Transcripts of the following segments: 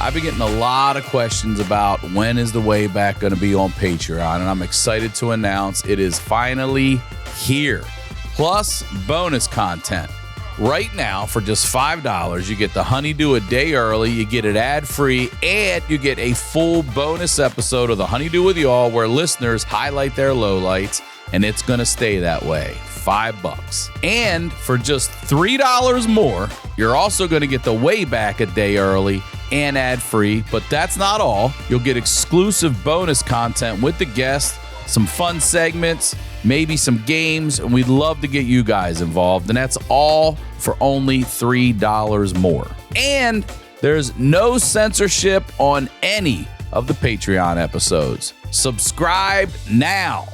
I've been getting a lot of questions about when is the way back going to be on Patreon, and I'm excited to announce it is finally here. Plus, bonus content. Right now, for just $5, you get the Honeydew a day early, you get it ad-free, and you get a full bonus episode of the Honeydew with Y'all where listeners highlight their lowlights, and it's going to stay that way. $5. And for just $3 more, you're also going to get the way back a day early and ad-free, but that's not all. You'll get exclusive bonus content with the guest, some fun segments, maybe some games, and we'd love to get you guys involved, and that's all for only $3 more. And there's no censorship on any of the Patreon episodes. Subscribe now.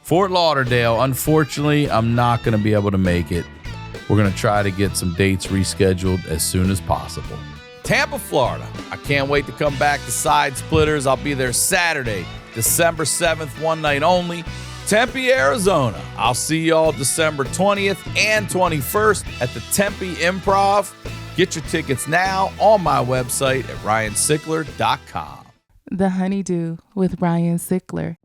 Fort Lauderdale, unfortunately, I'm not going to be able to make it. We're going to try to get some dates rescheduled as soon as possible. Tampa, Florida. I can't wait to come back to Side Splitters. I'll be there Saturday, December 7th, one night only. Tempe, Arizona. I'll see y'all December 20th and 21st at the Tempe Improv. Get your tickets now on my website at ryansickler.com. The Honeydew with Ryan Sickler.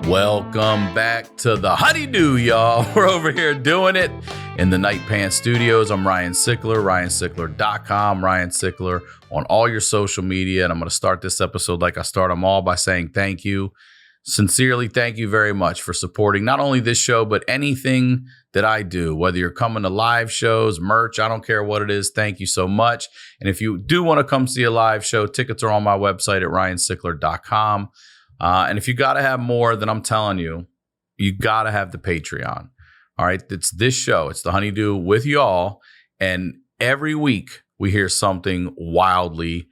Welcome back to the Honeydew, y'all. We're over here doing it in the Night Pants Studios. I'm Ryan Sickler, ryansickler.com, Ryan Sickler on all your social media. And I'm going to start this episode like I start them all by saying thank you. Sincerely, thank you very much for supporting not only this show, but anything that I do, whether you're coming to live shows, merch, I don't care what it is. Thank you so much. And if you do want to come see a live show, tickets are on my website at ryansickler.com. And if you got to have more, then I'm telling you, you got to have the Patreon. All right. It's this show. It's the Honeydew with y'all. And every week we hear something wildly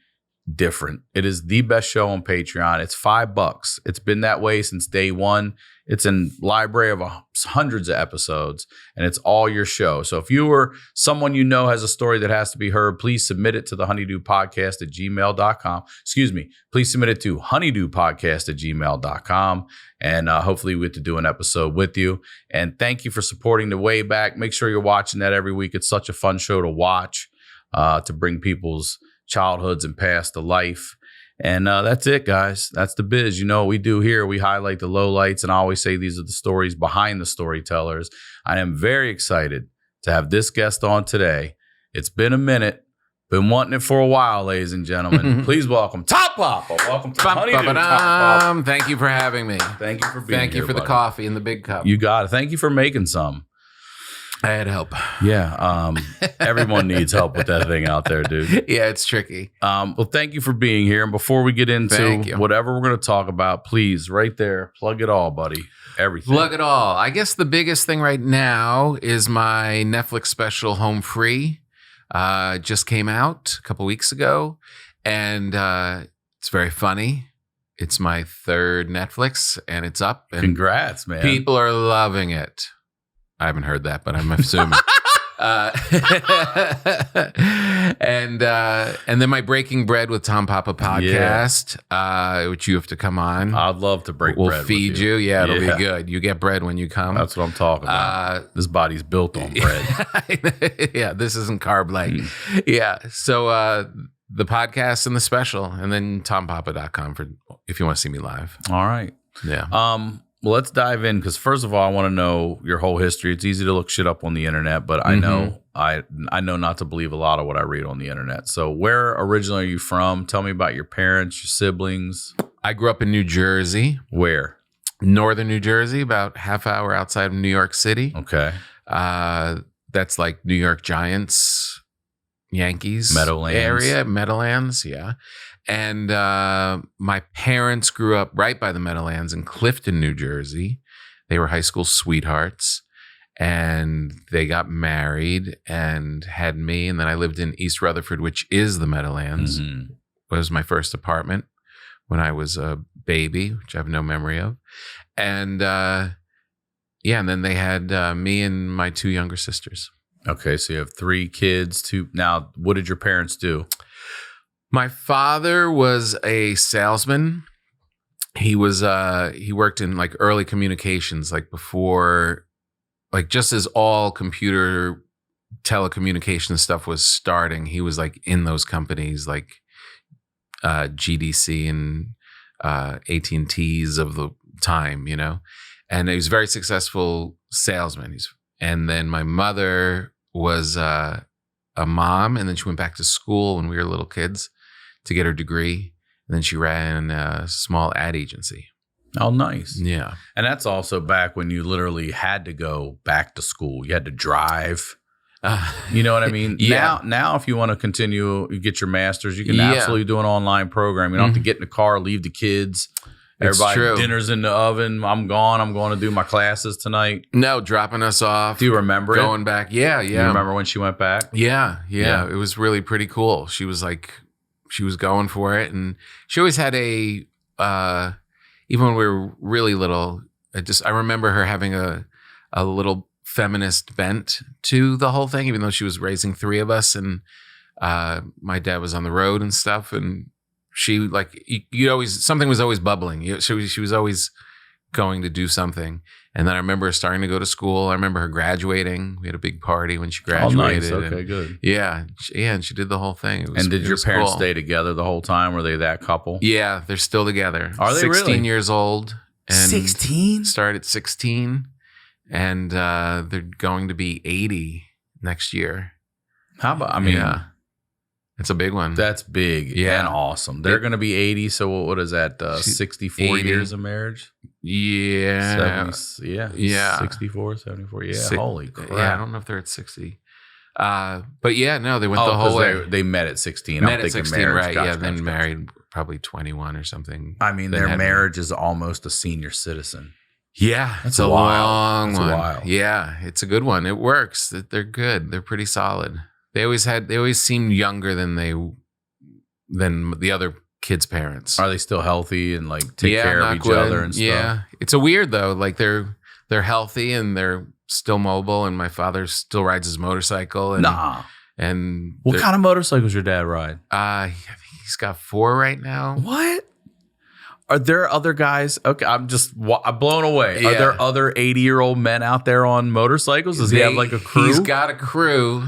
different. It is the best show on Patreon. It's $5. It's been that way since day one. It's in library of hundreds of episodes, and it's all your show. So if you or someone you know has a story that has to be heard, please submit it to the honeydewpodcast at gmail.com. Excuse me. Please submit it to honeydewpodcast at gmail.com, and hopefully we get to do an episode with you. And thank you for supporting the way back. Make sure you're watching that every week. It's such a fun show to watch, to bring people's childhoods and past to life. And that's it, guys. That's the biz. You know what we do here. We highlight the lowlights, and I always say these are the stories behind the storytellers. I am very excited to have this guest on today. It's been a minute. Been wanting it for a while, ladies and gentlemen. Please welcome Top Papa. Welcome to Honeydew, Top Papa. Thank you for having me. Thank you for being here, Thank you for buddy. the coffee in the big cup. You got it. Thank you for making some. I had help. Yeah. Everyone needs help with that thing out there, dude. Yeah, it's tricky. Well, thank you for being here. And before we get into whatever we're going to talk about, please, right there, plug it all, buddy. Everything. Plug it all. I guess the biggest thing right now is my Netflix special, Homefree. Just came out a couple weeks ago, and it's very funny. It's my third Netflix, and it's up. And congrats, man. People are loving it. I haven't heard that, but I'm assuming. And then my Breaking Bread with Tom Papa podcast, which you have to come on. I'd love to break we'll bread. We'll feed with you. Yeah, it'll be good. You get bread when you come. That's what I'm talking about. This body's built on bread. Yeah, this isn't carb light. Yeah. So the podcast and the special, and then tompapa.com for if you want to see me live. All right. Yeah. Well, let's dive in because first of all, I want to know your whole history. It's easy to look shit up on the internet, but I know I know not to believe a lot of what I read on the internet. So where originally are you from? Tell me about your parents, your siblings. I grew up in New Jersey. Where? Northern New Jersey, about half hour outside of New York City. Okay. That's like New York Giants, Yankees Meadowlands area, Meadowlands, yeah. And my parents grew up right by the Meadowlands in Clifton, New Jersey. They were high school sweethearts, and they got married and had me. And then I lived in East Rutherford, which is the Meadowlands. It was my first apartment when I was a baby, which I have no memory of. And and then they had me and my two younger sisters. Okay, so you have 3 kids. Now, what did your parents do? My father was a salesman. he worked in like early communications, like before, like just as all computer telecommunications stuff was starting. He was like in those companies like GDC and AT&T's of the time, and he was a very successful salesman. And then my mother was a mom, and then she went back to school when we were little kids to get her degree. And then she ran a small ad agency. Oh, nice. Yeah. And that's also back when you literally had to go back to school. You had to drive. You know what I mean? Yeah. Now, if you want to continue, you get your master's, you can absolutely do an online program. You don't have to get in the car, leave the kids. Everybody, true. Dinner's in the oven. I'm gone. I'm going to do my classes tonight. No, dropping us off. Do you remember going back? Yeah. You remember when she went back? Yeah. It was really pretty cool. She was going for it, and she always had even when we were really little, I remember her having a little feminist bent to the whole thing, even though she was raising three of us, and my dad was on the road and stuff, and she something was always bubbling. She was always going to do something. And then I remember her starting to go to school. I remember her graduating. We had a big party when she graduated. Oh, nice. Okay, good. Yeah, and she did the whole thing. And did your parents stay together the whole time? Were they that couple? Yeah, they're still together. Are they 16 really? years old. 16? Started at 16. And they're going to be 80 next year. How about, yeah. It's a big one. That's big and awesome. They're going to be 80. So what is that? 64 years of marriage? Yeah. 64, 74. Yeah. Holy crap. Yeah, I don't know if they're at 60. But yeah, no, they went the whole way. They met at 16. Met at 16, right. Then married probably 21 or something. I mean, their marriage is almost a senior citizen. Yeah. It's a long one. Wild. Yeah. It's a good one. It works. They're good. They're pretty solid. They always seemed younger than the other kids' parents. Are they still healthy and take care of each other and stuff? Yeah. It's a weird though. Like they're healthy and they're still mobile, and my father still rides his motorcycle. And, And what kind of motorcycles your dad ride? I think he's got 4 right now. What? Are there other guys? Okay, I'm blown away. Yeah. Are there other 80-year-old men out there on motorcycles? Does he have a crew? He's got a crew.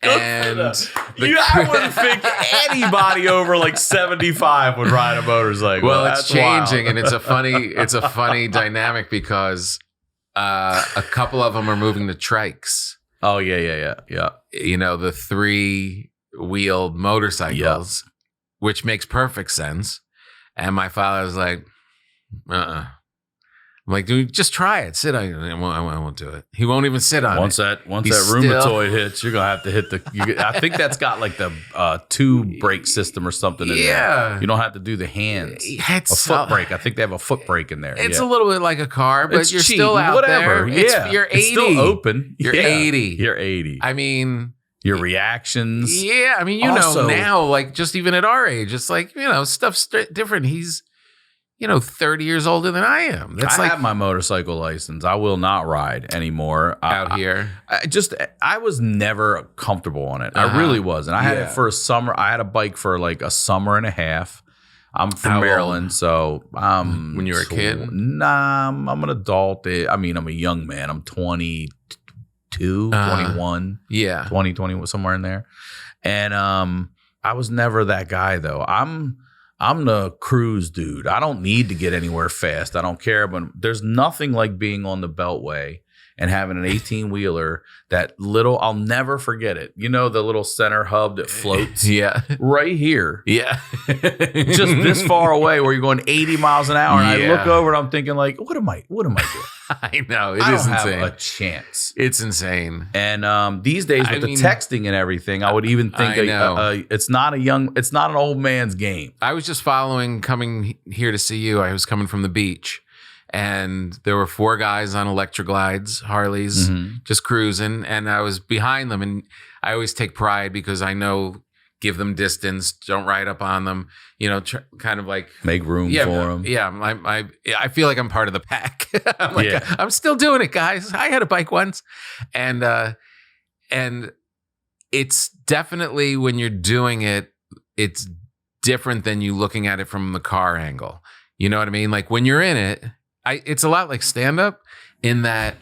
And I wouldn't think anybody over 75 would ride a motorcycle. Well, it's changing, and it's a funny dynamic because a couple of them are moving to trikes. Oh yeah. The 3-wheeled motorcycles, which makes perfect sense. And my father was like, I'm like, dude, just try it. Sit on it. I won't do it. He won't even sit on it. Once that rheumatoid hits, you're going to have to hit I think that's got the 2 brake system or something in there. You don't have to do the hands. It's a foot brake. I think they have a foot brake in there. It's a little bit like a car, but you're cheap, still out whatever. there. You're 80. It's still open. You're 80. You're 80. I mean... Your reactions. Yeah. I mean, know now, just even at our age, it's stuff's different. He's... 30 years older than I am. I have my motorcycle license. I will not ride anymore out here. I was never comfortable on it. I really wasn't. I had it for a summer. I had a bike for a summer and a half. I'm from Maryland, so when you were a kid? Nah, I'm an adult. I'm a young man. I'm 22, 21. Yeah. 20, 21, somewhere in there. And I was never that guy though. I'm the cruise dude. I don't need to get anywhere fast. I don't care. But there's nothing like being on the Beltway and having an 18-wheeler, I'll never forget it. The little center hub that floats? Yeah. Right here. Yeah. Just this far away where you're going 80 miles an hour. And I look over and I'm thinking what am I doing? I know. I is don't insane. have a chance. It's insane. And these days with the texting and everything, I would even think it's not an old man's game. I was just coming here to see you. I was coming from the beach. And there were 4 guys on electric glides, Harleys, just cruising. And I was behind them. And I always take pride because I know, give them distance, don't ride up on them, kind of make room for them. Yeah. I feel like I'm part of the pack. I'm still doing it, guys. I had a bike once. And it's definitely when you're doing it, it's different than you looking at it from the car angle. You know what I mean? Like when you're in it, it's a lot like stand-up in that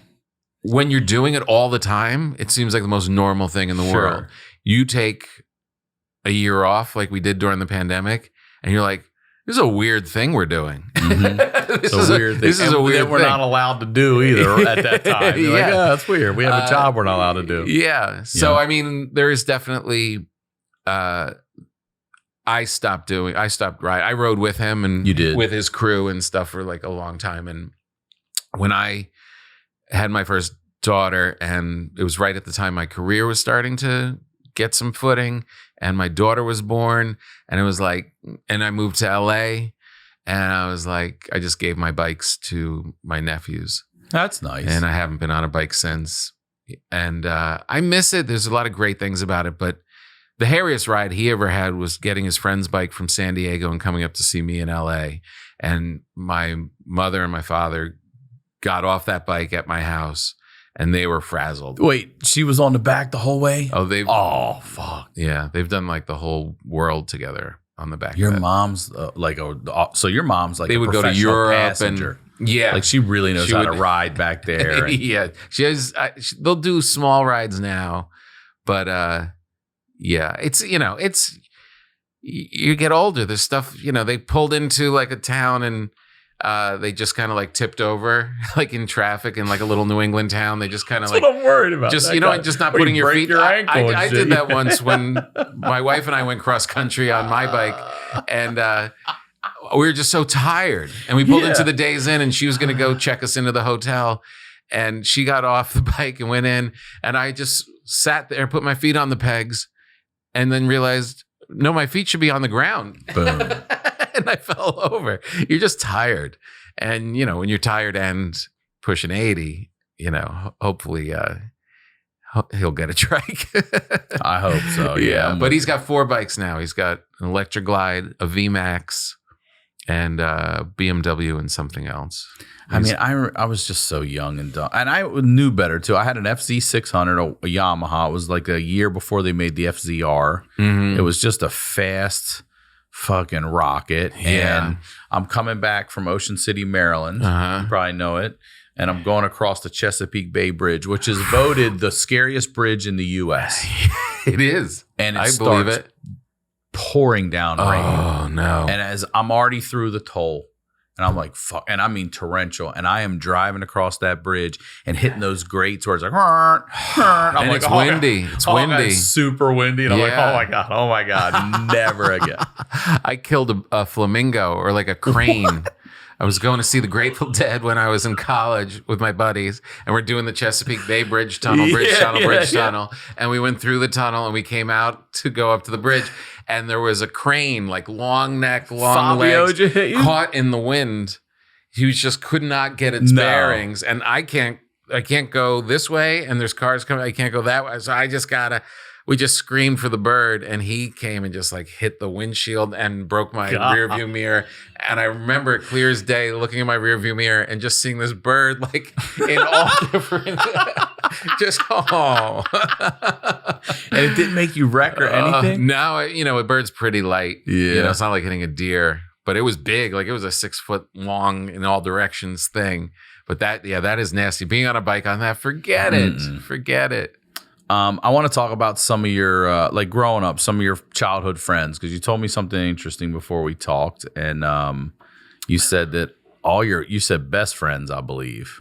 when you're doing it all the time, it seems like the most normal thing in the world. You take a year off like we did during the pandemic, and you're like, this is a weird thing we're doing. Mm-hmm. This is a weird thing we're not allowed to do either at that time. You're like, yeah, that's weird. We have a job we're not allowed to do. Yeah. So, I mean, there is definitely, I stopped riding. I rode with him and you did with his crew and stuff for like a long time. And when I had my first daughter, and it was right at the time my career was starting to get some footing, and my daughter was born, and it was like, and I moved to LA, and I was like, I just gave my bikes to my nephews. That's nice. And I haven't been on a bike since. And I miss it. There's a lot of great things about it, but the hairiest ride he ever had was getting his friend's bike from San Diego and coming up to see me in LA. And my mother and my father got off that bike at my house, and they were frazzled. Wait, she was on the back the whole way? Oh, fuck. Yeah, they've done like the whole world together on the back. Your mom's so your mom's like they would go to Europe passenger. And yeah, like she really knows how to ride back there. Yeah, she has. They'll do small rides now, but yeah, it's you get older. There's stuff they pulled into like a town and. They just kind of like tipped over, like in traffic in like a little New England town. They just kind of like, what I'm worried about. Just just not putting your feet. I did that once when my wife and I went cross country on my bike, and we were just so tired. And we pulled into the Days Inn, and she was going to go check us into the hotel, and she got off the bike and went in, and I just sat there, put my feet on the pegs, and then realized, no, my feet should be on the ground. Boom. And I fell over. You're just tired. And, when you're tired and pushing 80, hopefully he'll get a trike. I hope so. Yeah. But he's got 4 bikes now. He's got an Electra Glide, a VMAX, and a BMW and something else. I mean, I was just so young and dumb. And I knew better, too. I had an FZ600, a Yamaha. It was like a year before they made the FZR. Mm-hmm. It was just a fast fucking rocket. Yeah. And I'm coming back from Ocean City, Maryland. You probably know it. And I'm going across the Chesapeake Bay Bridge, which is voted the scariest bridge in the U.S. It is. And I believe it. Pouring down rain. Oh, no. And as I'm already through the toll, and I'm like, fuck, and I mean torrential, and I am driving across that bridge and hitting those grates where it's like, I'm and like, it's windy. It's windy. It's super windy. And I'm like, oh my God, never again. I killed a flamingo or like a crane. I was going to see the Grateful Dead when I was in college with my buddies, and we're doing the Chesapeake Bay Bridge tunnel, tunnel. And we went through the tunnel and we came out to go up to the bridge, and there was a crane, like long neck, long legs, caught in the wind. He just could not get its bearings, and I can't go this way, and there's cars coming. I can't go that way, so we just screamed for the bird, and he came and just like hit the windshield and broke my rear view mirror. And I remember it clear as day looking in my rear view mirror and just seeing this bird like in all different, just, oh. And it didn't make you wreck or anything? No, a bird's pretty light. Yeah. It's not like hitting a deer, but it was big. Like it was a 6 foot long in all directions thing. But that is nasty. Being on a bike on that, forget it. Forget it. I want to talk about some of your, like growing up, some of your childhood friends, because you told me something interesting before we talked. And you said that you said best friends, I believe,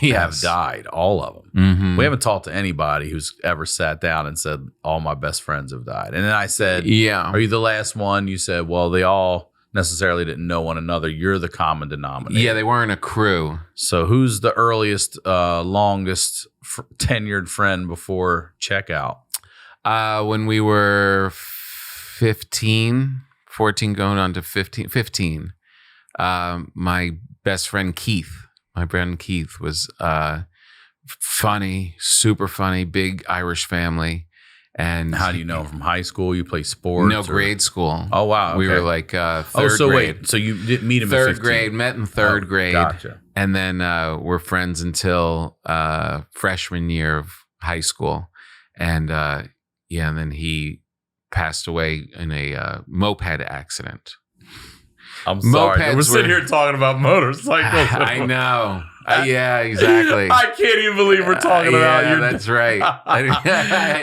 have died, all of them. Mm-hmm. We haven't talked to anybody who's ever sat down and said, all my best friends have died. And then I said, are you the last one? You said, well, they all necessarily didn't know one another. You're the common denominator. Yeah, they weren't a crew. So who's the earliest, longest tenured friend before checkout? When we were 14 going on to 15. My best friend Keith, was funny, super funny, big Irish family. And how do you know? From high school? You play sports? No, grade school. Oh, wow. Okay. We were like third grade. Wait. So you didn't meet him third at 15? Grade, met in third grade. Gotcha. And then we're friends until freshman year of high school. And and then he passed away in a moped accident. I'm sorry. Mopeds We're sitting were- here talking about motorcycles. I know. Yeah, exactly. I can't even believe we're talking about your. That's right. I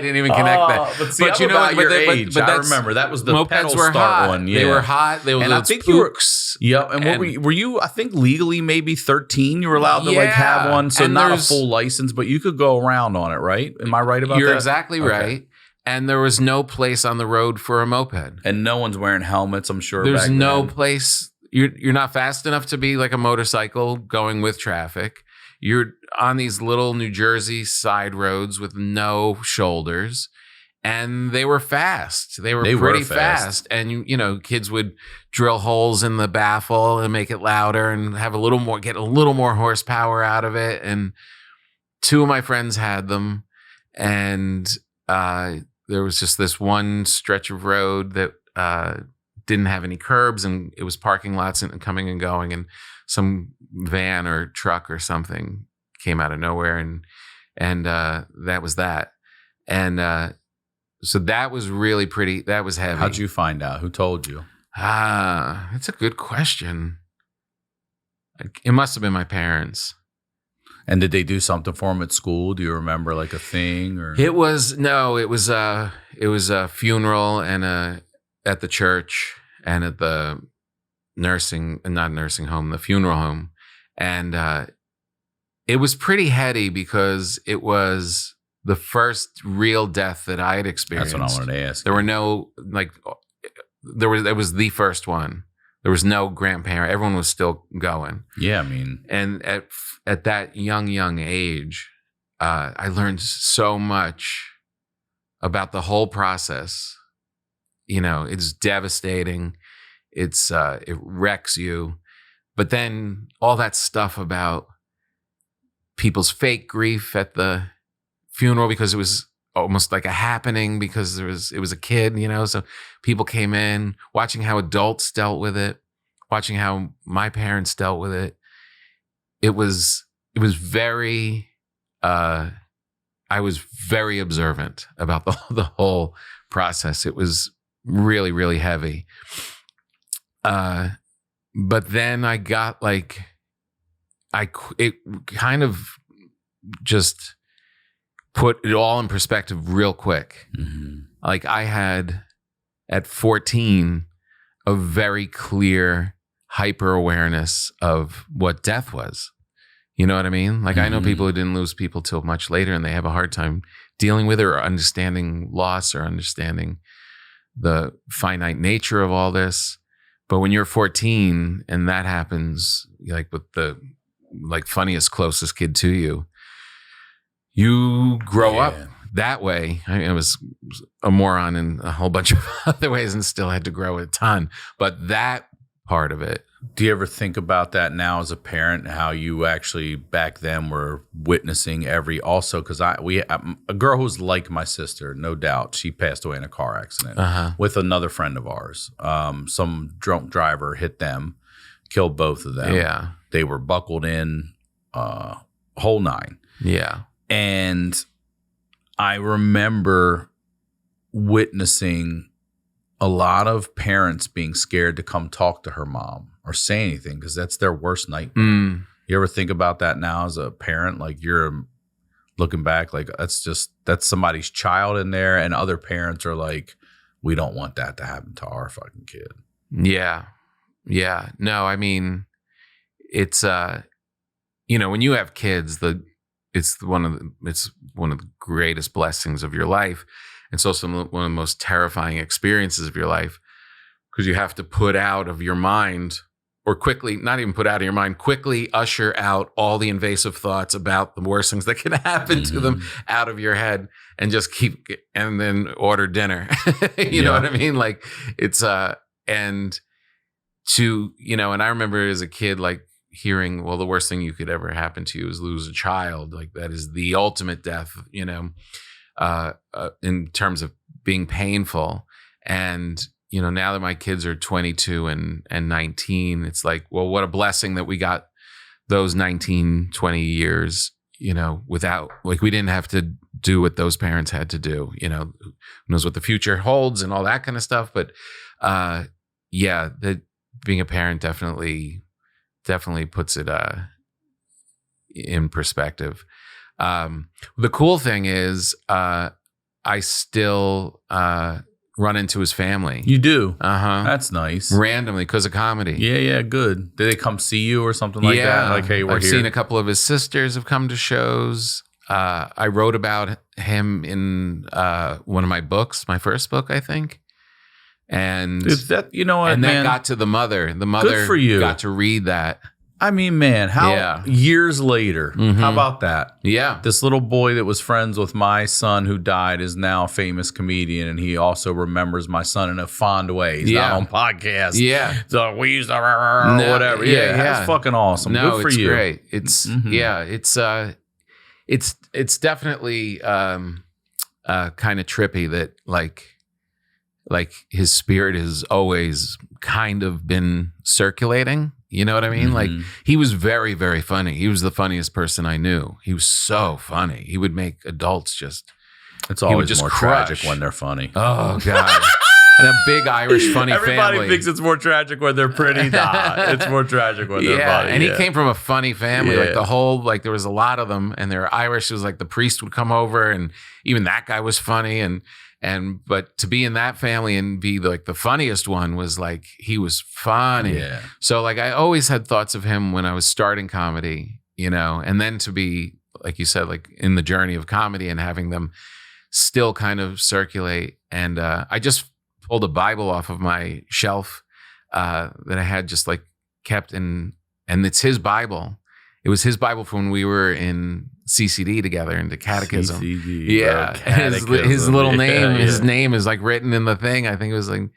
didn't even connect that. But see, I'm about your age. I that's- remember that was the mopeds pedal were start hot. one. Yeah. They were hot. They were And I those think you were- pooks. Yep. And were you? I think legally maybe 13. You were allowed to like have Yeah. one, so And not a there's- full license, but you could go around on it, right? Am I right about that? You're exactly Okay. right. And there was no place on the road for a moped. And no one's wearing helmets. I'm sure. There's back no then. place. You're not fast enough to be like a motorcycle going with traffic. You're on these little New Jersey side roads with no shoulders, and they were fast. They were pretty fast. And you know, kids would drill holes in the baffle and make it louder and have get a little more horsepower out of it. And two of my friends had them, and there was just this one stretch of road that didn't have any curbs, and it was parking lots and coming and going, and some van or truck or something came out of nowhere, and that was that. And so that was really pretty. That was heavy. How'd you find out? Who told you? That's a good question. It must have been my parents. And did they do something for him at school? Do you remember like a thing or? It was a funeral and at the church and at the not nursing home, the funeral home. And it was pretty heady because it was the first real death that I had experienced. That's what I wanted to ask. There were no, like, it was the first one. There was no grandparent. Everyone was still going. Yeah, I mean. And at that young age, I learned so much about the whole process. You know, it's devastating. It wrecks you. But then all that stuff about people's fake grief at the funeral, because it was almost like a happening, because it was a kid, you know, so people came in, watching how adults dealt with it, watching how my parents dealt with it. It was very, I was very observant about the whole process. It was really, really heavy. But then I got like, it kind of just put it all in perspective real quick. Mm-hmm. Like I had at 14 a very clear hyper awareness of what death was. You know what I mean? Like I know people who didn't lose people till much later, and they have a hard time dealing with it or understanding loss or understanding the finite nature of all this. But when you're 14 and that happens, like with the funniest, closest kid to you, you grow up that way. I was a moron in a whole bunch of other ways and still had to grow a ton. But that part of it. Do you ever think about that now as a parent, how you actually back then were witnessing also, because a girl who's like my sister, no doubt, she passed away in a car accident with another friend of ours. Some drunk driver hit them, killed both of them. Yeah. They were buckled in, whole nine. Yeah. And I remember witnessing a lot of parents being scared to come talk to her mom or say anything because that's their worst nightmare. You ever think about that now as a parent? Like you're looking back, like that's somebody's child in there, and other parents are like, we don't want that to happen to our fucking kid. Yeah. Yeah. No, I mean, it's, when you have kids, it's one of the greatest blessings of your life. It's also one of the most terrifying experiences of your life, because you have to put out of your mind, or quickly, not even put out of your mind, quickly usher out all the invasive thoughts about the worst things that can happen to them out of your head, and just and then order dinner. You know what I mean? Like it's, and I remember as a kid, like hearing, well, the worst thing you could ever happen to you is lose a child. Like that is the ultimate death, in terms of being painful. And, now that my kids are 22 and 19, it's like, well, what a blessing that we got those 19, 20 years, without, like, we didn't have to do what those parents had to do, who knows what the future holds and all that kind of stuff. But, being a parent definitely puts it in perspective. The cool thing is I still run into his family. You do? Uh-huh. That's nice. Randomly because of comedy. Yeah, good. Did they come see you or something like that? Like, hey, I've seen a couple of his sisters have come to shows. I wrote about him in one of my books, my first book, I think. And is that, you know what, and man? that got to the mother. The mother Good for you. got to read that. I mean, man, how years later, how about that? Yeah. This little boy that was friends with my son who died is now a famous comedian, and he also remembers my son in a fond way. He's not on podcasts. Yeah. So we used to whatever. Yeah, that's fucking awesome. No, good for it's you. Great. It's it's definitely kind of trippy that like his spirit has always kind of been circulating. You know what I mean? Like, he was very, very funny. He was the funniest person I knew. He was so funny. He would make adults just... It's always more tragic when they're funny. Oh, God. And a big Irish funny family. Everybody thinks it's more tragic when they're pretty. Nah, it's more tragic when they're funny. And he came from a funny family. Like, the whole... Like, there was a lot of them, and they were Irish. It was like the priest would come over, and even that guy was funny, but to be in that family and be like the funniest one was like, he was funny. Yeah. So like, I always had thoughts of him when I was starting comedy, you know, and then to be, like you said, like in the journey of comedy and having them still kind of circulate. And I just pulled a Bible off of my shelf that I had just like kept and it's his Bible. It was his Bible from when we were in CCD together in the catechism. CCD, catechism. His little name, his name is like written in the thing. I think it was like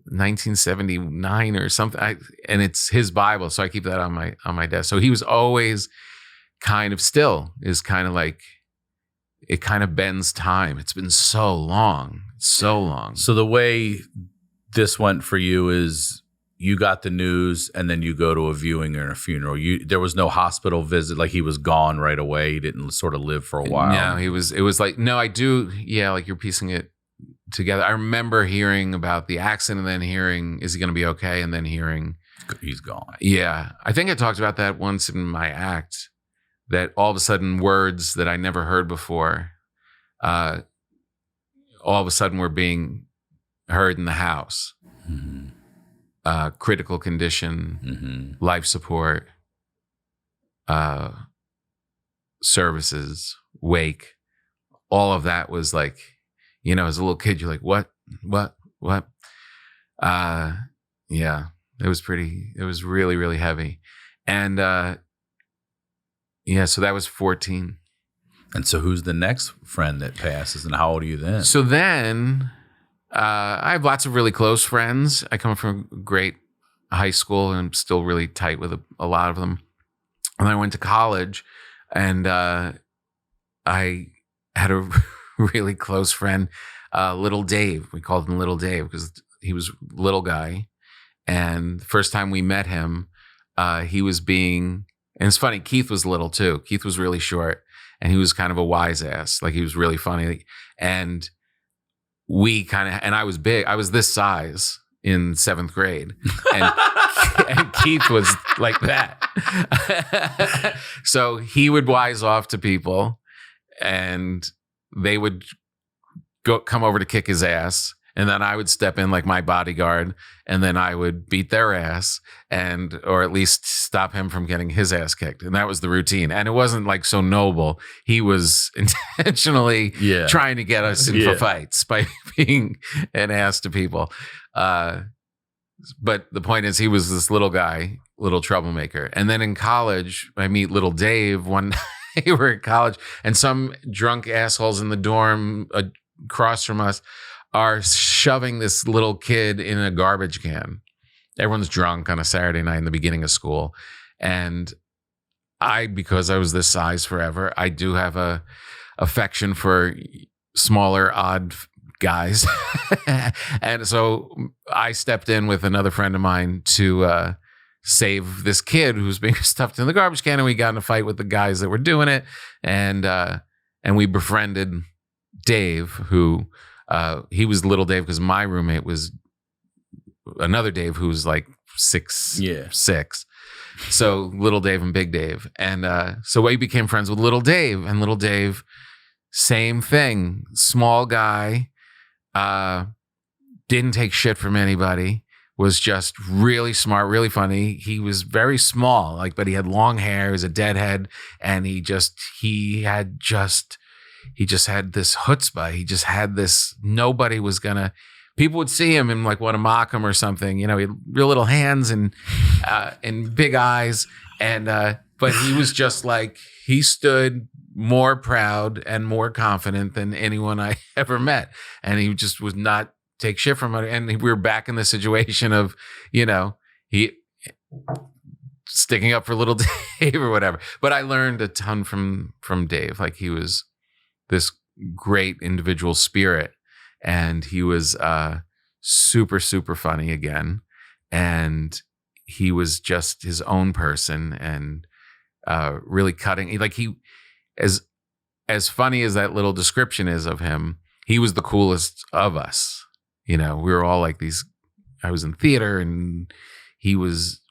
1979 or something. And it's his Bible, so I keep that on my desk. So he was always kind of still is kind of like, it kind of bends time. It's been so long. So the way this went for you is, you got the news and then you go to a viewing or a funeral. There was no hospital visit. Like, he was gone right away. He didn't sort of live for a while. No, it was like, no, I do. Yeah. Like, you're piecing it together. I remember hearing about the accident and then hearing, is he going to be okay? And then hearing he's gone. Yeah. I think I talked about that once in my act, that all of a sudden words that I never heard before, all of a sudden were being heard in the house. Mm-hmm. Critical condition, life support, services, wake, all of that was like, you know, as a little kid, you're like, what? Yeah, it was really, really heavy. And so that was 14. And so who's the next friend that passes, and how old are you then? So then... I have lots of really close friends. I come from a great high school and I'm still really tight with a lot of them. And I went to college and I had a really close friend, Little Dave. We called him Little Dave because he was a little guy. And the first time we met him, he was and it's funny, Keith was little too. Keith was really short and he was kind of a wise ass. Like, he was really funny. And and I was big. I was this size in 7th grade. And, and Keith was like that. So he would wise off to people and they would come over to kick his ass. And then I would step in like my bodyguard and then I would beat their ass or at least stop him from getting his ass kicked. And that was the routine. And it wasn't like so noble. He was intentionally trying to get us into fights by being an ass to people. But the point is, he was this little guy, little troublemaker. And then in college, I meet Little Dave one night. We were at college and some drunk assholes in the dorm across from us are shoving this little kid in a garbage can. Everyone's drunk on a Saturday night in the beginning of school. And because I was this size forever, I do have a affection for smaller, odd guys. And so I stepped in with another friend of mine to save this kid who's being stuffed in the garbage can. And we got in a fight with the guys that were doing it. And we befriended Dave, who... he was Little Dave because my roommate was another Dave who was like 6'6". So Little Dave and Big Dave. And so we became friends with Little Dave. And Little Dave, same thing. Small guy, didn't take shit from anybody, was just really smart, really funny. He was very small, but he had long hair, he was a deadhead, and he just had this chutzpah. He just had this, nobody was gonna, people would see him and want to mock him or something. He had real little hands and big eyes. And, but he was just he stood more proud and more confident than anyone I ever met. And he just was not take shit from it. And we were back in the situation of, he sticking up for Little Dave or whatever. But I learned a ton from Dave. He was this great individual spirit. And he was super, super funny again. And he was just his own person and really cutting. He as funny as that little description is of him, he was the coolest of us. We were all these. I was in theater, and we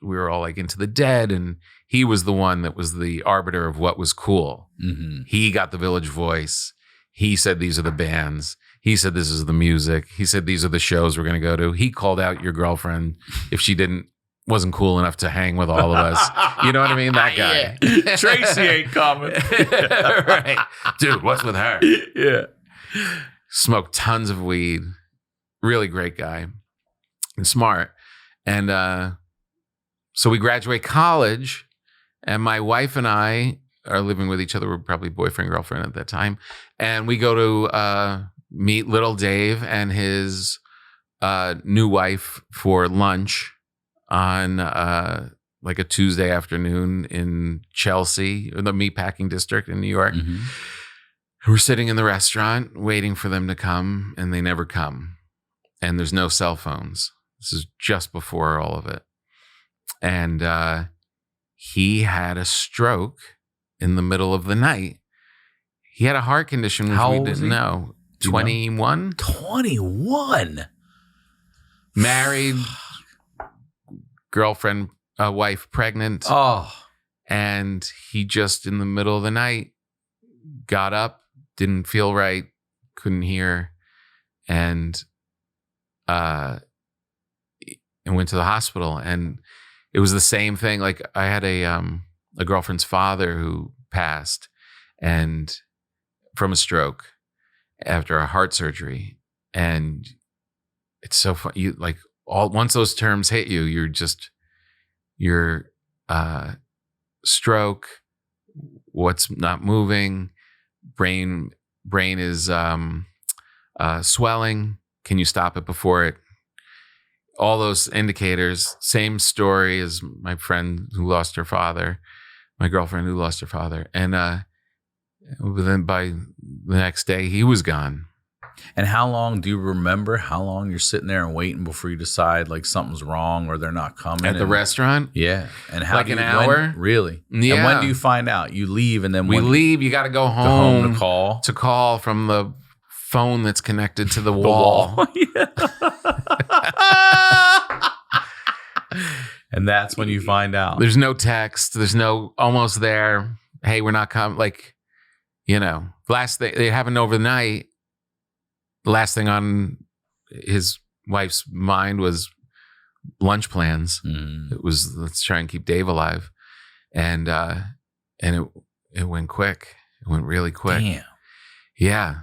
were all Into the Dead, and he was the one that was the arbiter of what was cool. Mm-hmm. He got the Village Voice. He said, these are the bands. He said, this is the music. He said, these are the shows we're going to go to. He called out your girlfriend if she wasn't cool enough to hang with all of us. You know what I mean? That guy. Yeah. Tracy ain't coming. Right. Dude, what's with her? Yeah. Smoked tons of weed. Really great guy and smart. And so we graduate college, and my wife and I are living with each other. We're probably boyfriend, girlfriend at that time. And we go to meet Little Dave and his new wife for lunch on a Tuesday afternoon in Chelsea, or the meatpacking district in New York. Mm-hmm. We're sitting in the restaurant waiting for them to come, and they never come. And there's no cell phones. This is just before all of it. And he had a stroke in the middle of the night. He had a heart condition, which we didn't know. 21? 21. Married, girlfriend, wife pregnant. Oh. And he just, in the middle of the night, got up, didn't feel right, couldn't hear, and went to the hospital. And it was the same thing. I had a girlfriend's father who passed, and from a stroke after a heart surgery. And it's so fun. You once those terms hit you, you're stroke, what's not moving, brain is swelling. Can you stop it before it? All those indicators. Same story as my friend who lost her father, my girlfriend who lost her father. And then by the next day, he was gone. And how long, do you remember how long you're sitting there and waiting before you decide something's wrong or they're not coming? At the restaurant? Yeah. And how an hour? Really? Yeah. And when do you find out? You leave, and then we leave. You got to go home to call from the phone that's connected to the wall. And that's when you find out. There's no text. There's no almost there. Hey, we're not coming. Last thing they happened overnight. The last thing on his wife's mind was lunch plans. Mm. It was, let's try and keep Dave alive. And it went quick. It went really quick. Damn. Yeah.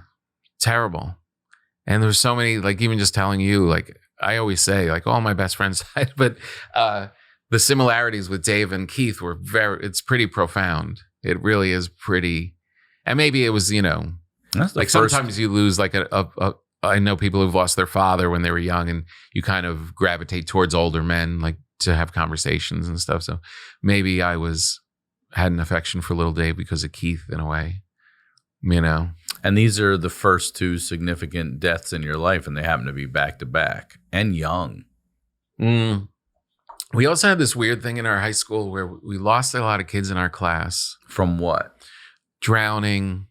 Terrible. And there's so many, even just telling you, I always say, all my best friends died, but the similarities with Dave and Keith were it's pretty profound. It really is pretty. And maybe it was, sometimes you lose I know people who've lost their father when they were young, and you kind of gravitate towards older men, to have conversations and stuff. So maybe I had an affection for Little Dave because of Keith in a way, And these are the first two significant deaths in your life, and they happen to be back to back and young. Mm. We also had this weird thing in our high school where we lost a lot of kids in our class. From what? Drowning,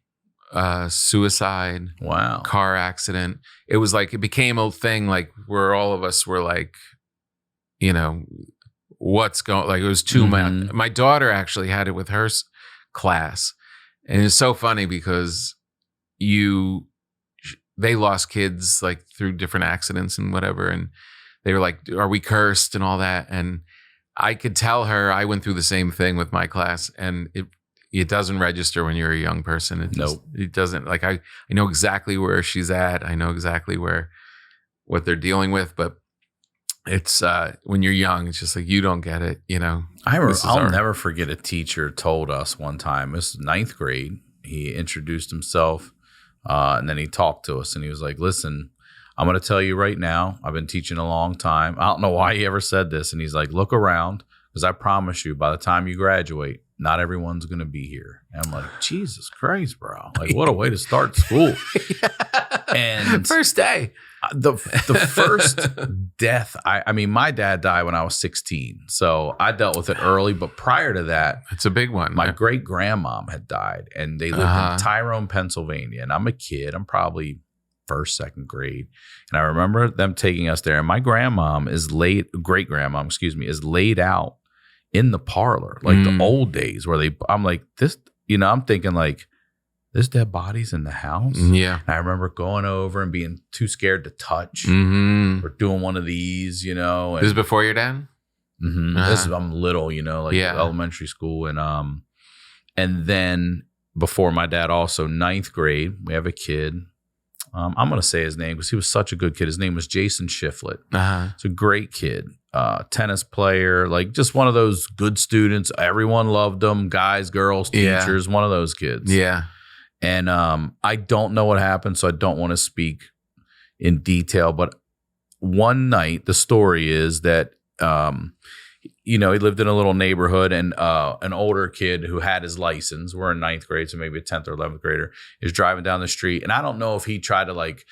suicide. Wow. Car accident. It was it became a thing where all of us were what's going, like it was too much. My daughter actually had it with her class. And it's so funny because they lost kids like through different accidents and whatever. And they were like, are we cursed and all that? And I could tell her I went through the same thing with my class, and it doesn't register when you're a young person. It doesn't. Like I know exactly where she's at. I know exactly what they're dealing with, but it's when you're young, it's just like you don't get it, you know. I'll never forget a teacher told us one time. It was ninth grade. He introduced himself, and then he talked to us, and he was like, "Listen, I'm going to tell you right now. I've been teaching a long time. I don't know why he ever said this." And he's like, "Look around, because I promise you, by the time you graduate, not everyone's going to be here." And I'm like, Jesus Christ, bro. Like, what a way to start school. And first day. The first death, I mean, my dad died when I was 16. So I dealt with it early. But prior to that, it's a big one. My great grandmom had died, and they lived in Tyrone, Pennsylvania. And I'm a kid. I'm probably first, second grade. And I remember them taking us there. And my grandmom is great grandmom, is laid out in the parlor, like the old days where I'm like, this, you know, I'm thinking like, this dead body's in the house. Yeah. And I remember going over and being too scared to touch or doing one of these, you know. And, this is before your dad? I'm little, you know, like elementary school. And then before my dad, also ninth grade, we have a kid. I'm going to say his name because he was such a good kid. His name was Jason Shiflett. It's a great kid. Tennis player, like just one of those good students. Everyone loved him. Guys, girls, teachers, one of those kids. Yeah. And I don't know what happened, so I don't want to speak in detail. But one night, the story is that, you know, he lived in a little neighborhood, and an older kid who had his license, we're in ninth grade, so maybe a 10th or 11th grader, is driving down the street. And I don't know if he tried to like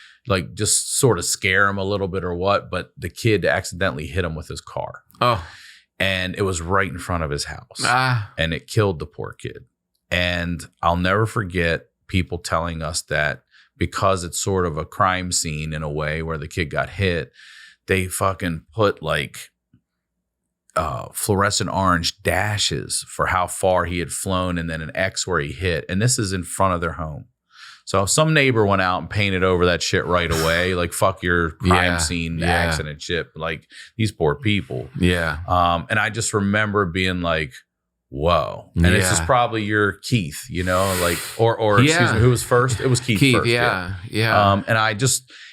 just sort of scare him a little bit or what, but the kid accidentally hit him with his car. Oh. And it was right in front of his house. And it killed the poor kid. And I'll never forget people telling us that because it's sort of a crime scene in a way where the kid got hit, they fucking put like fluorescent orange dashes for how far he had flown and then an X where he hit. And this is in front of their home. So some neighbor went out and painted over that shit right away. Like, fuck your crime scene accident shit. Like, these poor people. Yeah. And I just remember being like, whoa. And it's just probably your Keith, you know, like, or excuse me, who was first? It was Keith first. Yeah. And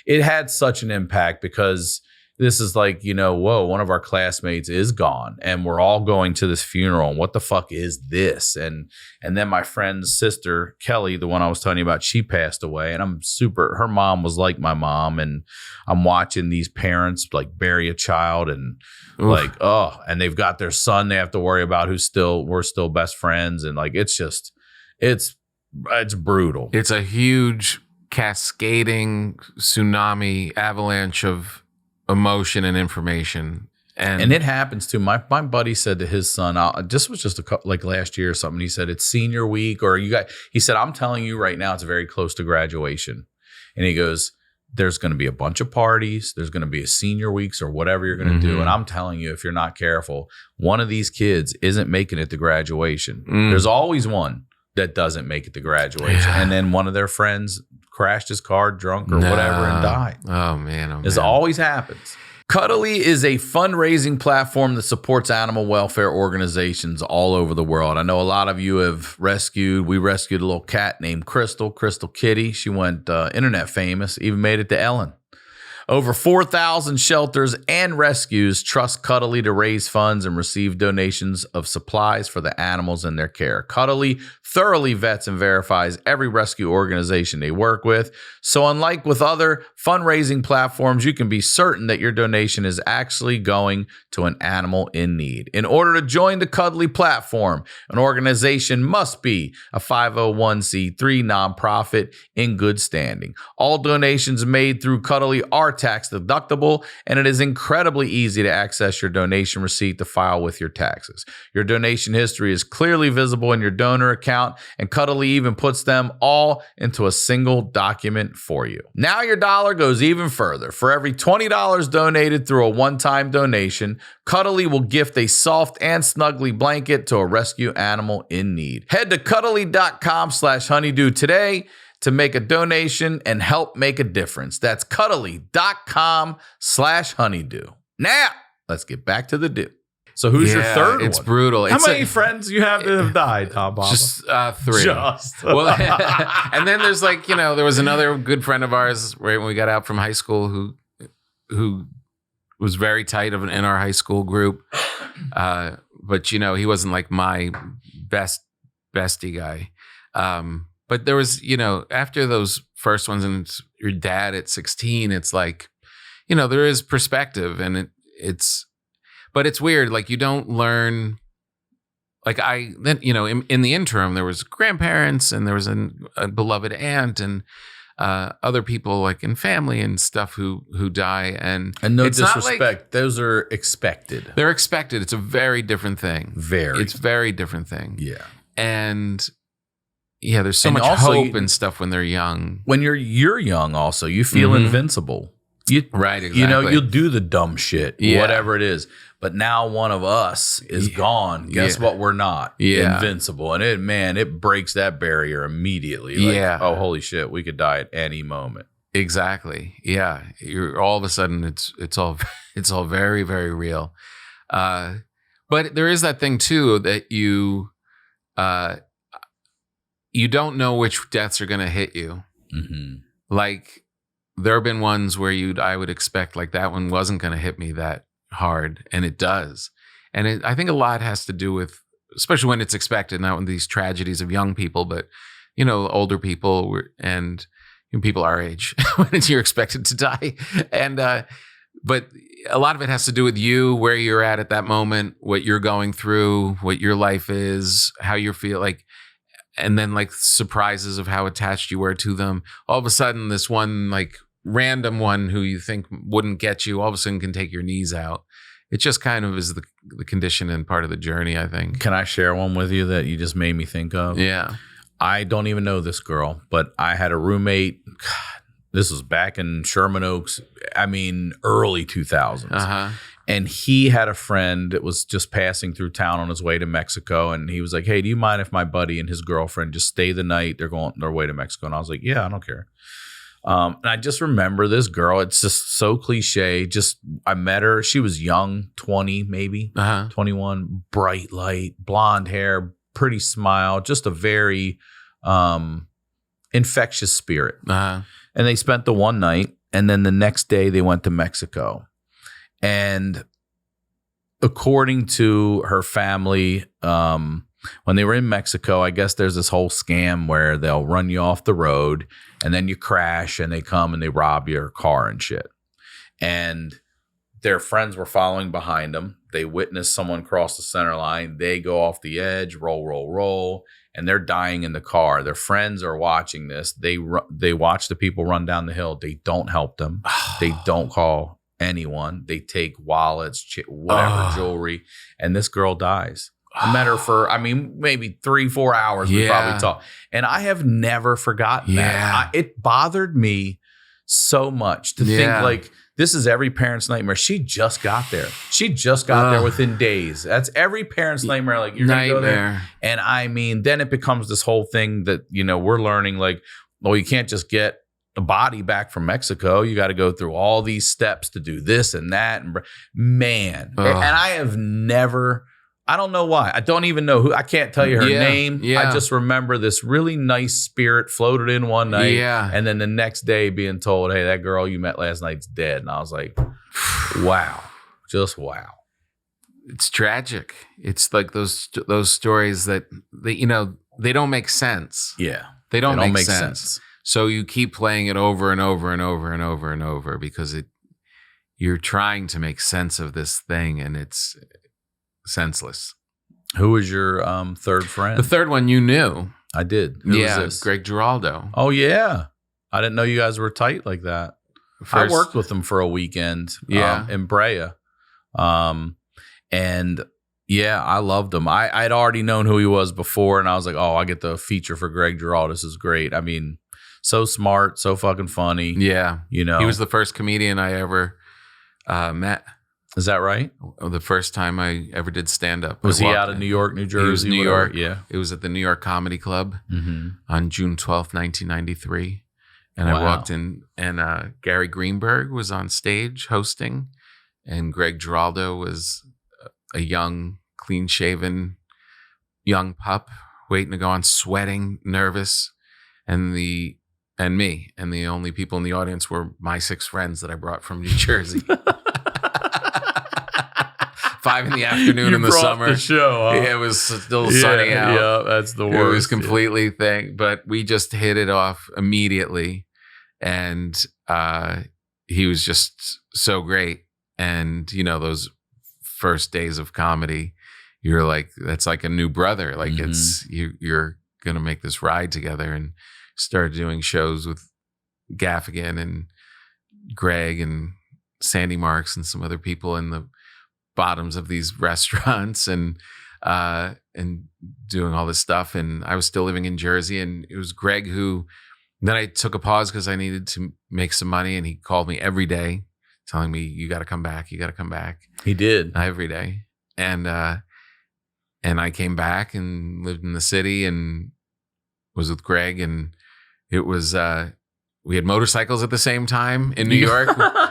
it had such an impact because this is like, you know, whoa, one of our classmates is gone and we're all going to this funeral. And what the fuck is this? And then my friend's sister, Kelly, the one I was telling you about, she passed away. And her mom was like my mom. And I'm watching these parents like bury a child and like, oh, and they've got their son they have to worry about we're still best friends. And like, it's brutal. It's a huge cascading tsunami avalanche of emotion and information, and it happens too. My buddy said to his son, this was just like last year or something. He said it's senior week, he said, I'm telling you right now, it's very close to graduation, and he goes, there's going to be a bunch of parties, there's going to be a senior weeks or whatever you're going to do, and I'm telling you, if you're not careful, one of these kids isn't making it to graduation. There's always one that doesn't make it to graduation, and then one of their friends crashed his car drunk or whatever and died. Oh, man. This always happens. Cuddly is a fundraising platform that supports animal welfare organizations all over the world. I know a lot of you have we rescued a little cat named Crystal Kitty. She went internet famous, even made it to Ellen. Over 4,000 shelters and rescues trust Cuddly to raise funds and receive donations of supplies for the animals in their care. Cuddly thoroughly vets and verifies every rescue organization they work with. So unlike with other fundraising platforms, you can be certain that your donation is actually going to an animal in need. In order to join the Cuddly platform, an organization must be a 501c3 nonprofit in good standing. All donations made through Cuddly are tax deductible, and it is incredibly easy to access your donation receipt to file with your taxes. Your donation history is clearly visible in your donor account, and Cuddly even puts them all into a single document for you. Now your dollar goes even further. For every $20 donated through a one-time donation, Cuddly will gift a soft and snuggly blanket to a rescue animal in need. Head to cuddly.com/honeydew today to make a donation and help make a difference. That's cuddly.com/honeydew. Now, let's get back to the do. So who's your third It's one? brutal. How many friends you have that have died, Tom Baba? Just 3. Just. Well, and then there's there was another good friend of ours right when we got out from high school who was very tight in our high school group. But he wasn't like my bestie guy. But there was, after those first ones and your dad at 16, it's like, there is perspective and but it's weird. Like you don't learn, like in the interim, there was grandparents and there was a beloved aunt and other people like in family and stuff who die. And no it's disrespect. Those are expected. They're expected. It's a very different thing. It's very different thing. Yeah. And yeah, there's so much hope and stuff when they're young. When you're young also, you feel invincible. Right, exactly. You'll do the dumb shit, whatever it is. But now one of us is gone. Guess what? We're not invincible. And it breaks that barrier immediately. Like, oh, holy shit, we could die at any moment. Exactly. Yeah. You're all of a sudden it's all very, very real. But there is that thing too that you don't know which deaths are going to hit you. Mm-hmm. Like there have been ones where I would expect like that one wasn't going to hit me that hard, and it does. And I think a lot has to do with, especially when it's expected, not when these tragedies of young people, but older people and people our age when you're expected to die. And but a lot of it has to do with you, where you're at that moment, what you're going through, what your life is, how you feel like. And then like surprises of how attached you were to them. All of a sudden, this one like random one who you think wouldn't get you, all of a sudden can take your knees out. It just kind of is the condition and part of the journey, I think. Can I share one with you that you just made me think of? Yeah. I don't even know this girl, but I had a roommate. God, this was back in Sherman Oaks. I mean, early 2000s. Uh-huh. And he had a friend that was just passing through town on his way to Mexico. And he was like, hey, do you mind if my buddy and his girlfriend just stay the night? They're going their way to Mexico. And I was like, yeah, I don't care. And I just remember this girl. It's just so cliche. I met her. She was young, 20 maybe, 21, bright light, blonde hair, pretty smile, just a very infectious spirit. And they spent the one night. And then the next day they went to Mexico. And according to her family, when they were in Mexico, I guess there's this whole scam where they'll run you off the road and then you crash and they come and they rob your car and shit. And their friends were following behind them. They witnessed someone cross the center line. They go off the edge, roll, and they're dying in the car. Their friends are watching this. They watch the people run down the hill. They don't help them. They don't call anyone. They take wallets, whatever jewelry, and this girl dies. I met her for, maybe 3-4 hours. We probably talked. And I have never forgotten that. It bothered me so much to think like, this is every parent's nightmare. She just got there. She just got there within days. That's every parent's nightmare. Like, you're going to go there. And then it becomes this whole thing that, we're learning like, well, you can't just get a body back from Mexico. You got to go through all these steps to do this and that. And and I have never, I don't know why. I don't even know who. I can't tell you her name. I just remember this really nice spirit floated in one night. Yeah. And then the next day being told, hey, that girl you met last night's dead. And I was like, wow. Just wow. It's tragic. It's like those stories that they don't make sense. Yeah. They don't make sense. So you keep playing it over and over and over and over and over because you're trying to make sense of this thing and it's senseless. Who was your third friend? The third one you knew. I did. Who was this? Greg Giraldo. Oh, yeah. I didn't know you guys were tight like that. first. I worked with him for a weekend. Yeah. In Brea. And yeah, I loved him. I'd already known who he was before, and I was like, oh, I get the feature for Greg Giraldo. This is great. I mean, so smart, so fucking funny. Yeah. You know, He was the first comedian I ever met. Is that right? The first time I ever did stand-up. Was he out of New York, New Jersey? He was New whatever? York. Yeah. It was at the New York Comedy Club Mm-hmm. on June 12th, 1993. And I walked in, and Gary Greenberg was on stage hosting, and Greg Giraldo was a young, clean-shaven young pup waiting to go on, sweating, nervous, and me. And the only people in the audience were my 6 friends that I brought from New Jersey. 5 in the afternoon in the summer. The show, huh? Yeah, it was still sunny out. Yeah, that's the worst. It was completely thing, but we just hit it off immediately, and he was just so great. And you know, those first days of comedy, you're like, that's like a new brother. Like it's you're gonna make this ride together. And started doing shows with Gaffigan and Greg and Sandy Marks and some other people in the bottoms of these restaurants, and doing all this stuff. And I was still living in Jersey, and it was Greg who, then I took a pause because I needed to make some money, and he called me every day telling me, you got to come back. You got to come back. He did. Every day. And I came back and lived in the city and was with Greg, and it was, we had motorcycles at the same time in New York.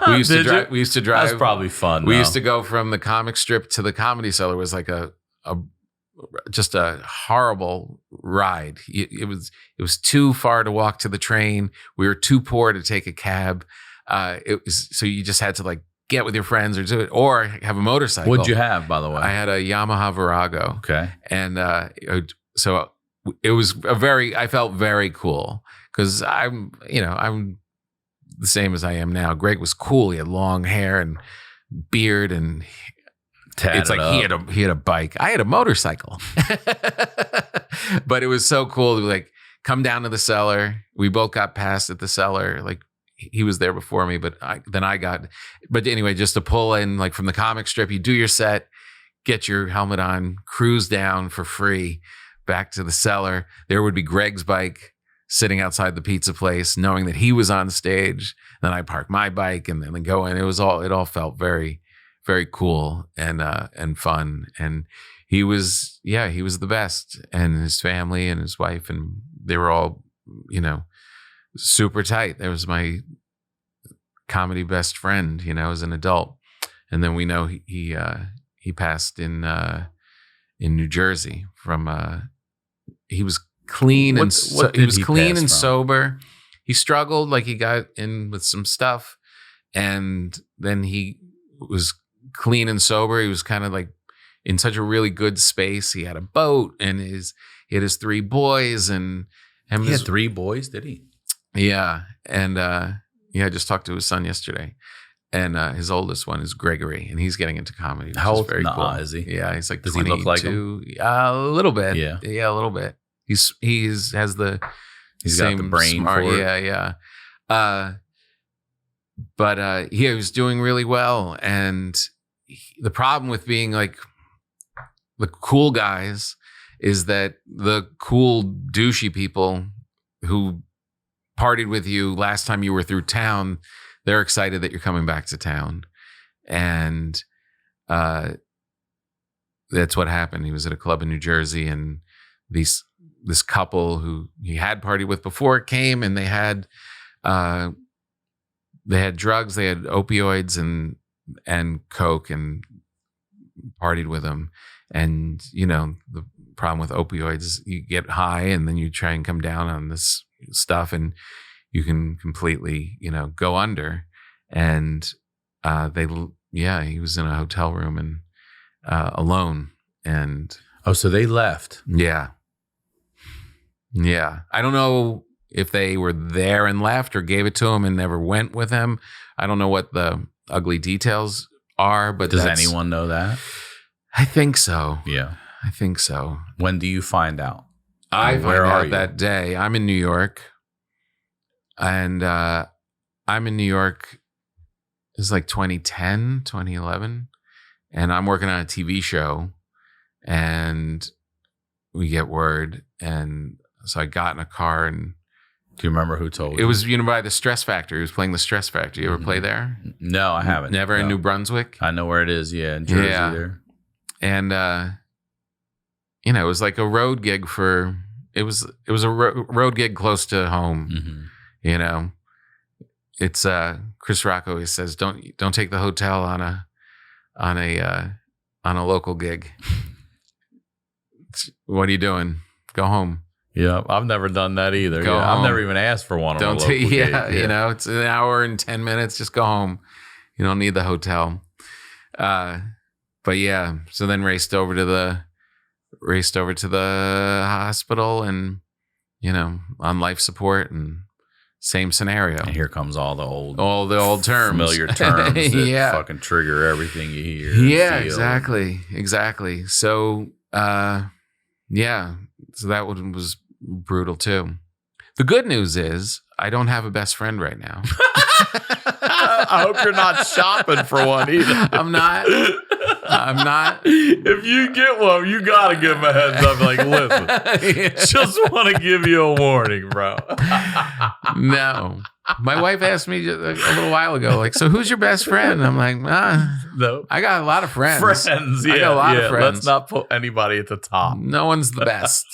We used to drive. We used to drive. That's probably fun. We used to go from the comic strip to the Comedy Cellar. It was like just a horrible ride. It was too far to walk to the train. We were too poor to take a cab. So you just had to like get with your friends or do it, or have a motorcycle. What'd you have, by the way? I had a Yamaha Virago. Okay. And so it was I felt very cool. Because I'm the same as I am now. Greg was cool. He had long hair and beard, and it's like he had a bike. I had a motorcycle. But it was so cool to like come down to the cellar. We both got passed at the cellar. Like he was there before me, but anyway, just to pull in like from the comic strip, you do your set, get your helmet on, cruise down for free back to the cellar. There would be Greg's bike sitting outside the pizza place, knowing that he was on stage. Then I park my bike and then go in. It all felt very, very cool and fun. And he was the best. And his family and his wife, and they were all, super tight. There was my comedy best friend, as an adult. And then we know he passed in New Jersey from he was clean he was clean and sober. He struggled, like he got in with some stuff, and then he was clean and sober. He was kind of like in such a really good space. He had a boat, and he had his 3 boys, and he had 3 boys, did he? Yeah, and I just talked to his son yesterday, and his oldest one is Gregory, and he's getting into comedy. How old cool. Is he? Yeah, he's like, does 22. He look like him? A little bit. Yeah, a little bit. He's got the brain for it. Yeah. But he was doing really well, and the problem with being like the cool guys is that the cool douchey people who partied with you last time you were through town, they're excited that you're coming back to town, and that's what happened. He was at a club in New Jersey, and this couple who he had partied with before came, and they had drugs, they had opioids and coke, and partied with them. And the problem with opioids is you get high, and then you try and come down on this stuff, and you can completely go under. And he was in a hotel room and alone, and so they left. Yeah. I don't know if they were there and left or gave it to him and never went with him. I don't know what the ugly details are, but does anyone know that? I think so. Yeah. I think so. When do you find out? I find out that day. I'm in New York, and I I'm in New York. It's like 2010, 2011. And I'm working on a TV show. And we get word. And so I got in a car and Do you remember who told you? it was, by the Stress Factory. It was playing the Stress Factory. You ever play there? No, I haven't. Never in No. New Brunswick? I know where it is. Yeah, in Jersey Yeah. there. And, it was like a road gig it was a road gig close to home. Mm-hmm. It's, Chris Rock always says, don't take the hotel on a local gig. What are you doing? Go home. Yeah, I've never done that either. Go I've home. never even asked for one. On a local gig. It's an hour and 10 minutes. Just go home. You don't need the hotel. But yeah, so then raced over to the hospital and, on life support and same scenario. And here comes all the old terms. familiar terms that Yeah. fucking trigger everything you hear. Yeah, feel. exactly. So, so that one was brutal too. The good news is I don't have a best friend right now. I hope you're not shopping for one either. I'm not. If you get one, you gotta give him a heads up. Like, listen, just want to give you a warning, bro. No. My wife asked me a little while ago, like, so who's your best friend? I'm like, No. I got a lot of friends. Friends, yeah. I got a lot of friends. Let's not put anybody at the top. No one's the best.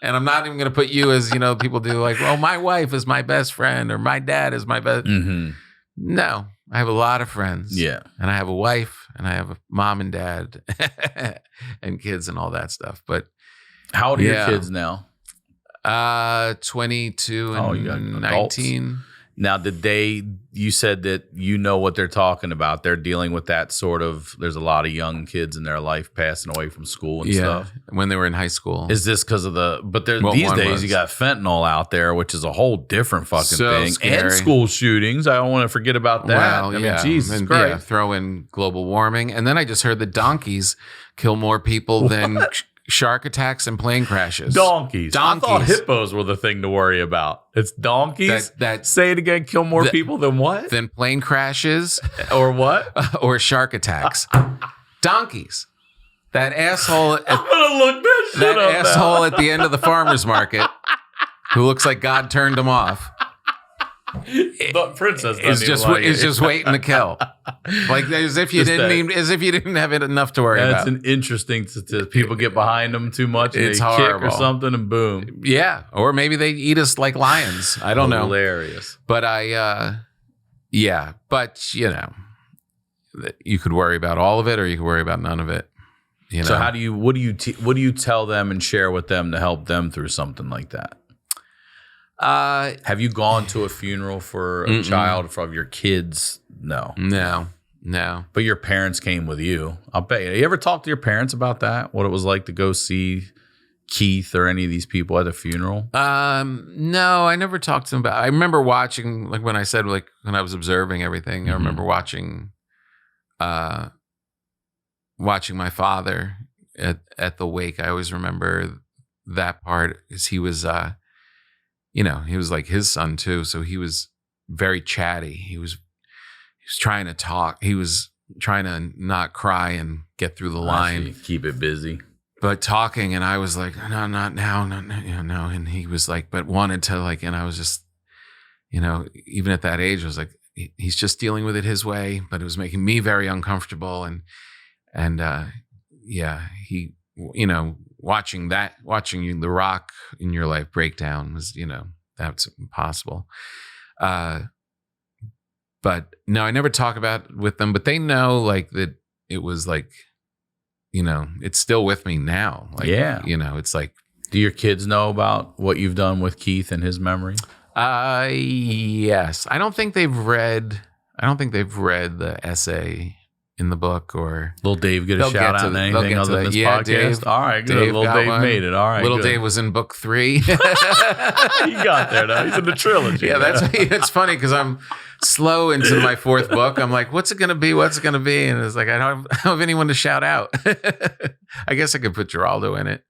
And I'm not even going to put you as, people do, like, well, my wife is my best friend or my dad is my best. Mm-hmm. No, I have a lot of friends. Yeah. And I have a wife and I have a mom and dad and kids and all that stuff. But How old are your kids now? 22 Oh, and you got adults? 19. Now, you said that you know what they're talking about. They're dealing with that sort of, there's a lot of young kids in their life passing away from school and stuff. When they were in high school. Is this because of these one days was. you got fentanyl out there, which is a whole different fucking So thing. scary. And school shootings. I don't want to forget about that. Well, I mean, Jesus and, Christ. throw in global warming. And then I just heard that donkeys kill more people than shark attacks and plane crashes. Donkeys. I thought Donkeys. hippos were the thing to worry about. It's donkeys? That Say it again. Kill more people than what? Than plane crashes Or what? or shark attacks. Donkeys. That asshole. I'm going to look that shit That up asshole now. at the end of the farmer's market who looks like God turned him off The princess is just waiting to kill. Like as if you Just didn't have it enough to worry That's about. an interesting statistic. People get behind them too much and It's they kick horrible. or something and boom. Yeah, or maybe they eat us like lions. I don't know. Hilarious. But but you could worry about all of it or you could worry about none of it. So what do you tell them and share with them to help them through something like that? Have you gone to a funeral for a child of your kids? No. No. But your parents came with you. I'll bet you. You ever talk to your parents about that? What it was like to go see Keith or any of these people at a funeral? No, I never talked to them about. I remember watching, like when I said, like when I was observing everything. I remember watching my father at the wake. I always remember that part because he was, he was like his son too. So he was very chatty. He was trying to talk. He was trying to not cry and get through the line. Keep it busy. But talking, and I was like, no, not now, no. And he was like, but wanted to like, and I was just, even at that age, I was like, he's just dealing with it his way, but it was making me very uncomfortable. And he, watching The Rock in your life break down was, that's impossible. But no, I never talk about it with them, but they know like that it was like, it's still with me now. Like, it's like. Do your kids know about what you've done with Keith and his memory? Yes. I don't think they've read the essay in the book or. Little Dave get a shout out on anything other than this podcast? Dave, all right, good. Little Dave made it. All right, Little good. Dave was in book 3. He got there though. He's in the trilogy. Yeah, it's funny because I'm slow into my 4th book. I'm like, what's it gonna be? And it's like I don't have anyone to shout out. I guess I could put Giraldo in it.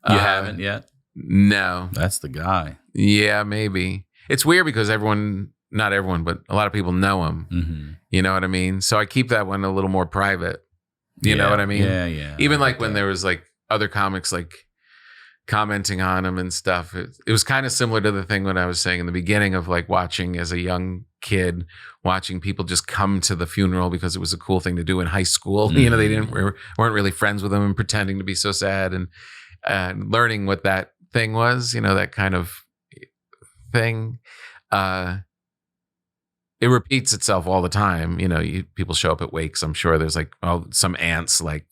You haven't yet? No. That's the guy. Yeah, maybe. It's weird because everyone not everyone, but a lot of people know him. Mm-hmm. You know what I mean? So I keep that one a little more private. You know what I mean? Yeah. Even like when there was like other comics like commenting on him and stuff. It was kind of similar to the thing when I was saying in the beginning of like watching as a young kid, watching people just come to the funeral because it was a cool thing to do in high school. Mm-hmm. You know, they weren't really friends with him and pretending to be so sad and learning what that thing was, you know, that kind of thing. It repeats itself all the time. You know, people show up at wakes. I'm sure there's like some aunts like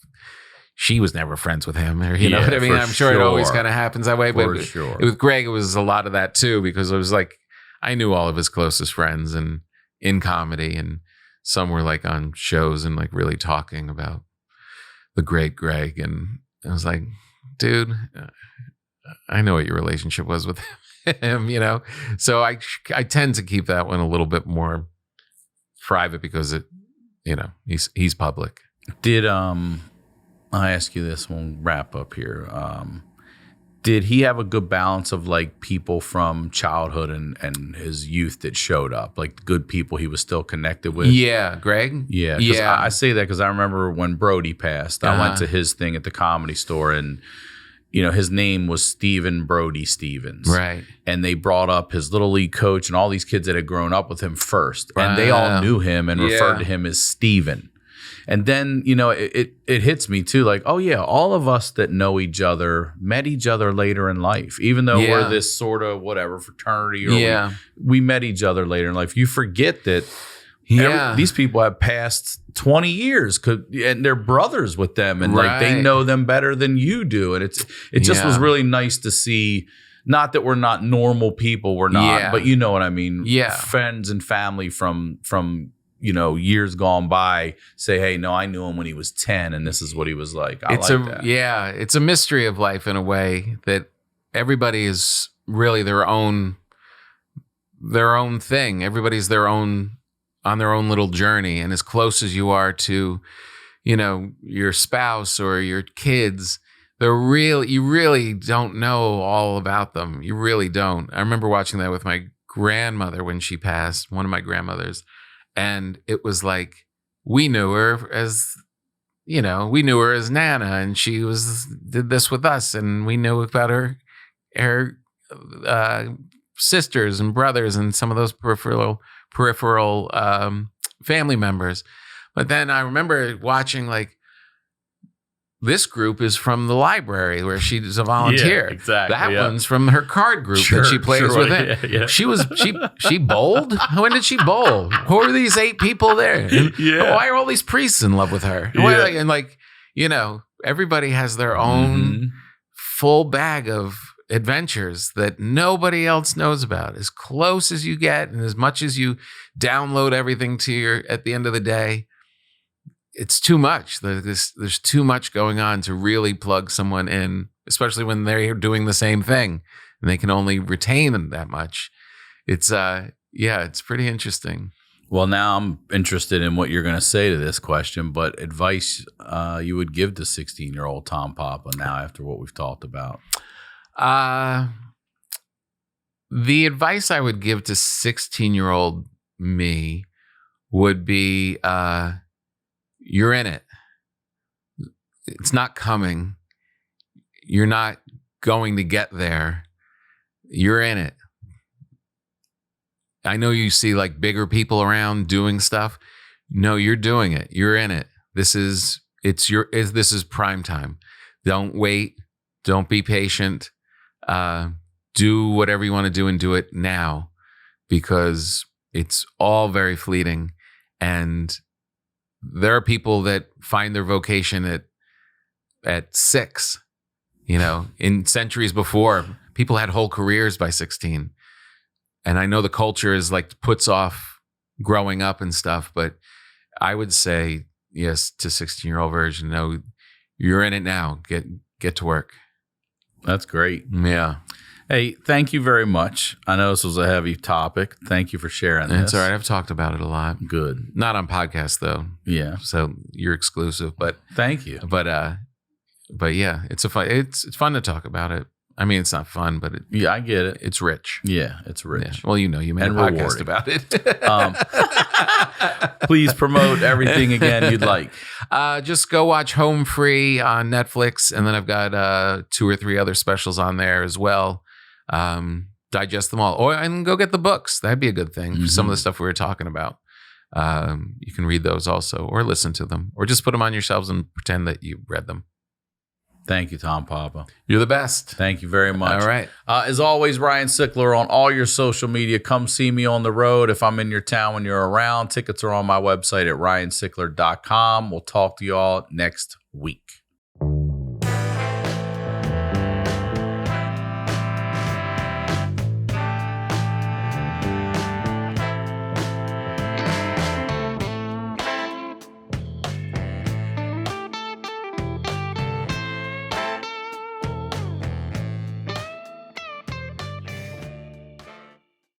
she was never friends with him, or you know what I mean. I'm sure it always kind of happens that way. But with Greg, it was a lot of that too, because it was like I knew all of his closest friends and in comedy, and some were like on shows and like really talking about the great Greg, and I was like, dude, I know what your relationship was with him, you know. So I tend to keep that one a little bit more private because it, you know, he's public. Did I ask you this, we'll wrap up here. Did he have a good balance of like people from childhood and his youth that showed up, like good people he was still connected with? Yeah, Greg? Yeah. I say that because I remember when Brody passed, I went to his thing at the Comedy Store, and you know, his name was Stephen Brody Stevens. Right. And they brought up his little league coach and all these kids that had grown up with him first. And they all knew him and referred to him as Steven. And then, you know, it hits me too, like, oh yeah, all of us that know each other met each other later in life, even though we're this sort of whatever fraternity, or we met each other later in life. You forget that these people have passed 20 years and they're brothers with them, and like they know them better than you do. And it just was really nice to see. Not that we're not normal people, we're not, but you know what I mean? Yeah. Friends and family from you know, years gone by say, hey, no, I knew him when he was 10 and this is what he was like. I like that. Yeah, it's a mystery of life in a way that everybody is really their own thing. Everybody's on their own little journey. And as close as you are to, you know, your spouse or your kids, you really don't know all about them. You really don't. I remember watching that with my grandmother when she passed, one of my grandmothers. And it was like, we knew her as Nana, and she did this with us, and we knew about her sisters and brothers and some of those peripheral family members. But then I remember watching like, this group is from the library where she's a volunteer. Yeah, exactly. That one's from her card group that she plays within. Yeah. She bowled? When did she bowl? Who are these 8 people there? And why are all these priests in love with her? And like, you know, everybody has their own full bag of adventures that nobody else knows about. As close as you get and as much as you download everything to at the end of the day, it's too much. There's too much going on to really plug someone in, especially when they're doing the same thing and they can only retain that much. It's it's pretty interesting. Well, now I'm interested in what you're going to say to this question, but advice you would give to 16-year-old Tom Papa now after what we've talked about. The advice I would give to 16-year-old me would be, you're in it. It's not coming. You're not going to get there. You're in it. I know you see like bigger people around doing stuff. No, you're doing it. You're in it. This is prime time. Don't wait. Don't be patient. Do whatever you want to do and do it now, because it's all very fleeting. And there are people that find their vocation at 6, you know, in centuries before. People had whole careers by 16. And I know the culture is like puts off growing up and stuff, but I would say yes to 16-year-old version. No, you're in it now. Get to work. That's great. Yeah. Hey, thank you very much. I know this was a heavy topic. Thank you for sharing this. It's all right. I've talked about it a lot. Good. Not on podcasts though. Yeah. So you're exclusive, but thank you. But yeah, it's fun to talk about it. I mean, it's not fun, but Yeah, I get it. it's rich. Yeah, it's rich. Yeah. Well, you made And a podcast rewarding. about it. Please promote everything again you'd like. Just go watch Homefree on Netflix, and then I've got 2 or 3 other specials on there as well. Digest them all, and go get the books. That'd be a good thing for some of the stuff we were talking about. You can read those also, or listen to them, or just put them on your shelves and pretend that you read them. Thank you, Tom Papa. You're the best. Thank you very much. All right. As always, Ryan Sickler on all your social media. Come see me on the road if I'm in your town when you're around. Tickets are on my website at ryansickler.com. We'll talk to you all next week.